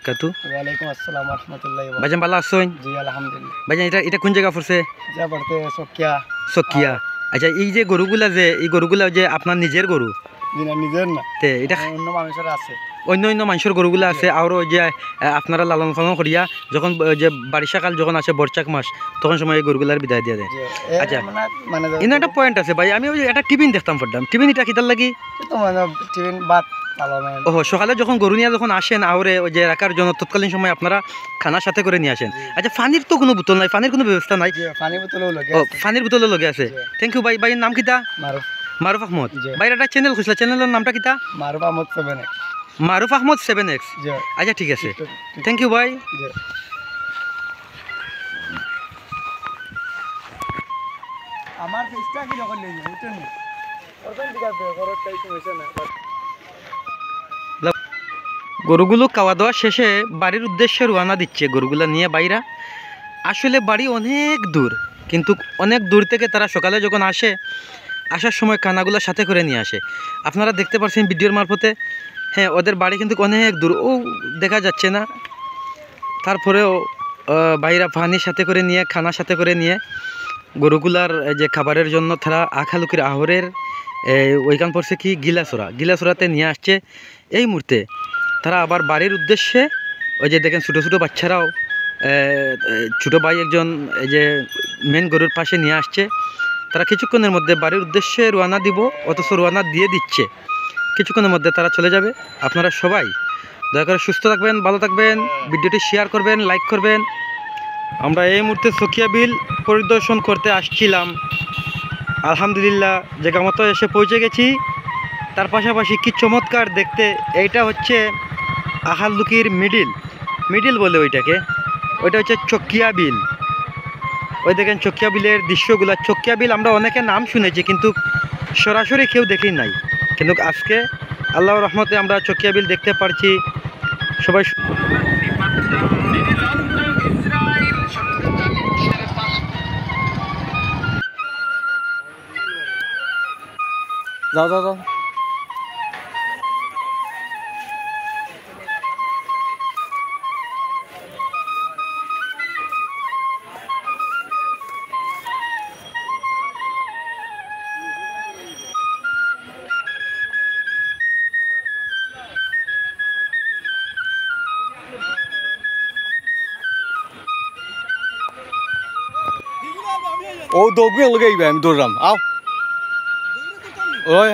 বারাকাতু। ওয়ালাইকুম আসসালাম ওয়া রাহমাতুল্লাহি ওয়া বারাকাতুহু। ভাইজান ভালো আছেন? জি আলহামদুলিল্লাহ। ভাইজান এটা কোন জায়গা পড়ছে? যা পড়তে সকিয়া। সকিয়া। আচ্ছা এই যে গরুগুলা এই গরুগুলা যে আপনার নিজের গরু? দিনা নিজের না, তে এটা অন্য মানুষের আছে। অন্য মানুষের গরুগুলা আছে আর ওই যে আপনারা লালন পালন করিয়া যখন যে বারিশাকাল যখন আসে বর্ষাক মাস তখন সময় এই গরুগুলার বিদায় দিয়ে দেয়। আচ্ছা মানে ইনো একটা পয়েন্ট আছে ভাই, আমি ওই একটা টিফিন দেখতাম পড়তাম, টিফিন এটা কিতার লাগি? তো মানে টিফিন ভাত পালন। ও সকালে যখন গরু নিয়ে যখন আসেন আওরে ওই যে রাখার জন্য তৎকালীন সময় আপনারা খানার সাথে করে নিয়ে আসেন। আচ্ছা পানির তো কোনো বোতল নাই, পানির কোনো ব্যবস্থা নাই? পানির বোতলও লাগে। ও পানির বোতলও লগে আছে। থ্যাংক ইউ ভাই। ভাইয়ের নাম কিতা? মারুফ। মারুফ আহমদ। ভাই একটা চ্যানেল খুঁজলা, চ্যানেলের নামটা কিতা? মারুফ আহমদ 7x। মারুফ আহমদ 7x। আচ্ছা ঠিক আছে, থ্যাংক ইউ ভাই। আমার ফেসটা কি যখন নেই বুঝছেন না, ওরকম ঠিক আছে, খরচ টাই সমস্যা না। গরুগুলো খাওয়া দাওয়া শেষে বাড়ির উদ্দেশ্যে রওনা দিচ্ছে গরুগুলা নিয়ে বাইরা। আসলে বাড়ি অনেক দূর, কিন্তু অনেক দূর থেকে তারা সকালে যখন আসে আসার সময় কানাগুলা সাথে করে নিয়ে আসে। আপনারা দেখতে পাচ্ছেন ভিডিওর মারফতে। হ্যাঁ ওদের বাড়ি কিন্তু অনেক দূর, ও দেখা যাচ্ছে না। তারপরেও বাইরা পানির সাথে করে নিয়ে খানার সাথে করে নিয়ে গরুগুলার যে খাবারের জন্য তারা আখালুকির আহরের ওইখান পড়ছে কি গিলাসোরাতে নিয়ে আসছে। এই মুহূর্তে তারা আবার বাড়ির উদ্দেশ্যে ওই যে দেখেন ছোটো ছোটো বাচ্চারাও ছোটো ভাই একজন এই যে মেন গরুর পাশে নিয়ে আসছে। তারা কিছুক্ষণের মধ্যে বাড়ির উদ্দেশ্যে রওনা দিব, অথচ রওনা দিয়ে দিচ্ছে। কিছুক্ষণের মধ্যে তারা চলে যাবে। আপনারা সবাই দয়া করে সুস্থ থাকবেন, ভালো থাকবেন, ভিডিওটি শেয়ার করবেন, লাইক করবেন। আমরা এই মুহূর্তে সকিয়া বিল পরিদর্শন করতে আসছিলাম। আলহামদুলিল্লাহ জায়গা মতো এসে পৌঁছে গেছি। তার পাশাপাশি কি চমৎকার দেখতে, এইটা হচ্ছে আহালুকির মিডিল বলে ওইটাকে, ওইটা হচ্ছে চকিয়া বিল। ওই দেখেন চকিয়া বিলের দৃশ্যগুলো। চকিয়া বিল আমরা অনেকে নাম শুনেছি কিন্তু সরাসরি কেউ দেখি নাই, কিন্তু আজকে আল্লাহর রহমতে আমরা চকিয়া বিল দেখতে পারছি। সবাই যাও যাও যাও। ও দৌড়ে লগে আমি দৌড়াম আও ওই